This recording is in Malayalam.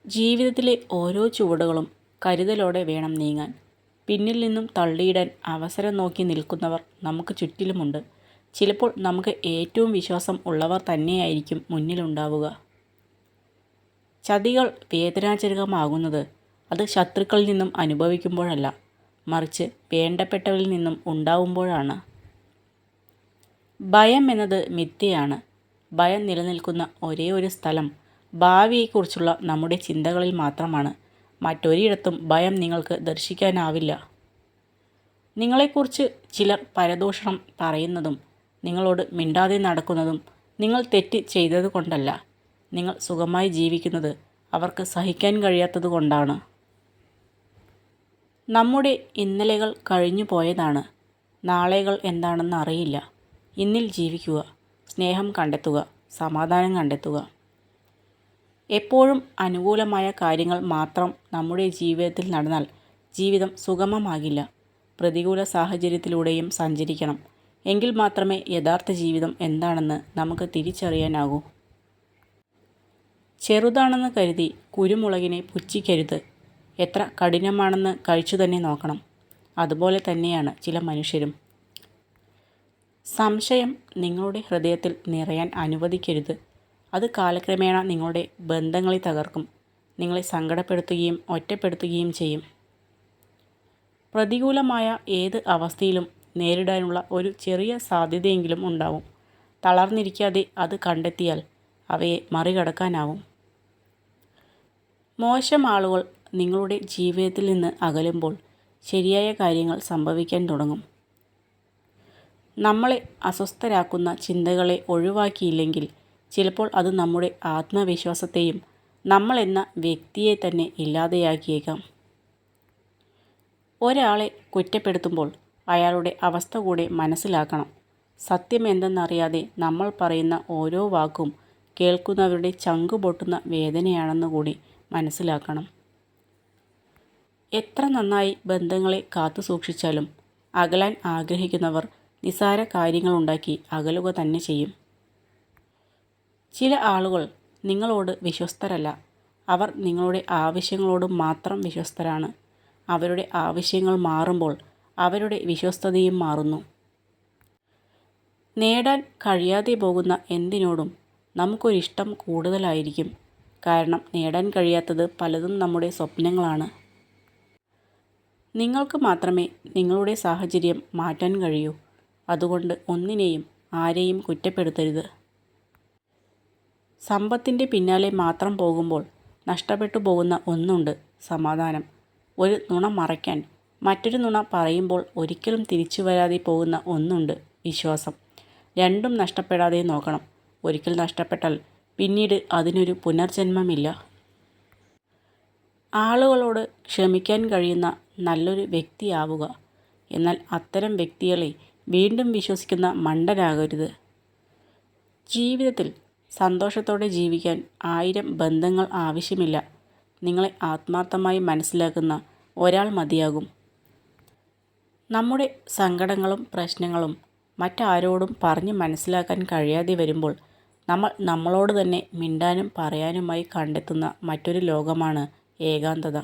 ജീവിതത്തിലെ ഓരോ ചുവടുകളും കരുതലോടെ വേണം നീങ്ങാൻ. പിന്നിൽ നിന്നും തള്ളിയിടാൻ അവസരം നോക്കി നിൽക്കുന്നവർ നമുക്ക് ചുറ്റിലുമുണ്ട്. ചിലപ്പോൾ നമുക്ക് ഏറ്റവും വിശ്വാസം ഉള്ളവർ തന്നെയായിരിക്കും മുന്നിലുണ്ടാവുക. ചതികൾ വേദനാജനകമാകുന്നത് അത് ശത്രുക്കളിൽ നിന്നും അനുഭവിക്കുമ്പോഴല്ല, മറിച്ച് വേണ്ടപ്പെട്ടവരിൽ നിന്നും ഉണ്ടാവുമ്പോഴാണ്. ഭയം എന്നത് മിഥ്യയാണ്. ഭയം നിലനിൽക്കുന്ന ഒരേ ഒരു സ്ഥലം ഭാവിയെക്കുറിച്ചുള്ള നമ്മുടെ ചിന്തകളിൽ മാത്രമാണ്. മറ്റൊരിടത്തും ഭയം നിങ്ങൾക്ക് ദർശിക്കാനാവില്ല. നിങ്ങളെക്കുറിച്ച് ചിലർ പരദൂഷണം പറയുന്നതും നിങ്ങളോട് മിണ്ടാതെ നടക്കുന്നതും നിങ്ങൾ തെറ്റ് ചെയ്തതുകൊണ്ടല്ല. നിങ്ങൾ സുഖമായി ജീവിക്കുന്നത് അവർക്ക് സഹിക്കാൻ കഴിയാത്തതുകൊണ്ടാണ്. നമ്മുടെ ഇന്നലെകൾ കഴിഞ്ഞു പോയതാണ്. നാളെകൾ എന്താണെന്ന് അറിയില്ല. ഇന്നിൽ ജീവിക്കുക, സ്നേഹം കണ്ടെത്തുക, സമാധാനം കണ്ടെത്തുക. എപ്പോഴും അനുകൂലമായ കാര്യങ്ങൾ മാത്രം നമ്മുടെ ജീവിതത്തിൽ നടന്നാൽ ജീവിതം സുഗമമാകില്ല. പ്രതികൂല സാഹചര്യത്തിലൂടെയും സഞ്ചരിക്കണം. എങ്കിൽ മാത്രമേ യഥാർത്ഥ ജീവിതം എന്താണെന്ന് നമുക്ക് തിരിച്ചറിയാനാകൂ. ചെറുതാണെന്ന് കരുതി കുരുമുളകിനെ പുച്ഛിക്കരുത്. എത്ര കഠിനമാണെന്ന് കഴിച്ചു തന്നെ നോക്കണം. അതുപോലെ തന്നെയാണ് ചില മനുഷ്യരും. സംശയം നിങ്ങളുടെ ഹൃദയത്തിൽ നിറയാൻ അനുവദിക്കരുത്. അത് കാലക്രമേണ നിങ്ങളുടെ ബന്ധങ്ങളെ തകർക്കും, നിങ്ങളെ സങ്കടപ്പെടുത്തുകയും ഒറ്റപ്പെടുത്തുകയും ചെയ്യും. പ്രതികൂലമായ ഏത് അവസ്ഥയിലും നേരിടാനുള്ള ഒരു ചെറിയ സാധ്യതയെങ്കിലും ഉണ്ടാവും. തളർന്നിരിക്കാതെ അത് കണ്ടെത്തിയാൽ അവയെ മറികടക്കാനാവും. മോശം ആളുകൾ നിങ്ങളുടെ ജീവിതത്തിൽ നിന്ന് അകലുമ്പോൾ ശരിയായ കാര്യങ്ങൾ സംഭവിക്കാൻ തുടങ്ങും. നമ്മളെ അസ്വസ്ഥരാക്കുന്ന ചിന്തകളെ ഒഴിവാക്കിയില്ലെങ്കിൽ ചിലപ്പോൾ അത് നമ്മുടെ ആത്മവിശ്വാസത്തെയും നമ്മൾ എന്ന വ്യക്തിയെ തന്നെ ഇല്ലാതെയാക്കിയേക്കാം. ഒരാളെ കുറ്റപ്പെടുത്തുമ്പോൾ അയാളുടെ അവസ്ഥ കൂടെ മനസ്സിലാക്കണം. സത്യം എന്തെന്നറിയാതെ നമ്മൾ പറയുന്ന ഓരോ വാക്കും കേൾക്കുന്നവരുടെ ചങ്കു പൊട്ടുന്ന വേദനയാണെന്ന് കൂടി മനസ്സിലാക്കണം. എത്ര നന്നായി ബന്ധങ്ങളെ കാത്തു സൂക്ഷിച്ചാലും അകലാൻ ആഗ്രഹിക്കുന്നവർ നിസാര കാര്യങ്ങളുണ്ടാക്കി അകലുക തന്നെ ചെയ്യും. ചില ആളുകൾ നിങ്ങളോട് വിശ്വസ്തരല്ല. അവർ നിങ്ങളുടെ ആവശ്യങ്ങളോട് മാത്രം വിശ്വസ്തരാണ്. അവരുടെ ആവശ്യങ്ങൾ മാറുമ്പോൾ അവരുടെ വിശ്വസ്തതയും മാറുന്നു. നേടാൻ കഴിയാതെ പോകുന്ന എന്തിനോടും നമുക്കൊരിഷ്ടം കൂടുതലായിരിക്കും. കാരണം നേടാൻ കഴിയാത്തത് പലതും നമ്മുടെ സ്വപ്നങ്ങളാണ്. നിങ്ങൾക്ക് മാത്രമേ നിങ്ങളുടെ സാഹചര്യം മാറ്റാൻ കഴിയൂ. അതുകൊണ്ട് ഒന്നിനെയും ആരെയും കുറ്റപ്പെടുത്തരുത്. സമ്പത്തിൻ്റെ പിന്നാലെ മാത്രം പോകുമ്പോൾ നഷ്ടപ്പെട്ടു പോകുന്ന ഒന്നുണ്ട്: സമാധാനം. ഒരു നുണ മറയ്ക്കാൻ മറ്റൊരു നുണ പറയുമ്പോൾ ഒരിക്കലും തിരിച്ചു വരാതെ പോകുന്ന ഒന്നുണ്ട്: വിശ്വാസം. രണ്ടും നഷ്ടപ്പെടാതെ നോക്കണം. ഒരിക്കൽ നഷ്ടപ്പെട്ടാൽ പിന്നീട് അതിനൊരു പുനർജന്മമില്ല. ആളുകളോട് ക്ഷമിക്കാൻ കഴിയുന്ന നല്ലൊരു വ്യക്തിയാവുക. എന്നാൽ അത്തരം വ്യക്തികളെ വീണ്ടും വിശ്വസിക്കുന്ന മണ്ടനാകരുത്. ജീവിതത്തിൽ സന്തോഷത്തോടെ ജീവിക്കാൻ 1000 ബന്ധങ്ങൾ ആവശ്യമില്ല. നിങ്ങളെ ആത്മാർത്ഥമായി മനസ്സിലാക്കുന്ന ഒരാൾ മതിയാകും. നമ്മുടെ സങ്കടങ്ങളും പ്രശ്നങ്ങളും മറ്റാരോടും പറഞ്ഞ് മനസ്സിലാക്കാൻ കഴിയാതെ വരുമ്പോൾ നമ്മൾ നമ്മളോട് തന്നെ മിണ്ടാനും പറയാനുമായി കണ്ടെത്തുന്ന മറ്റൊരു ലോകമാണ് ഏകാന്തത.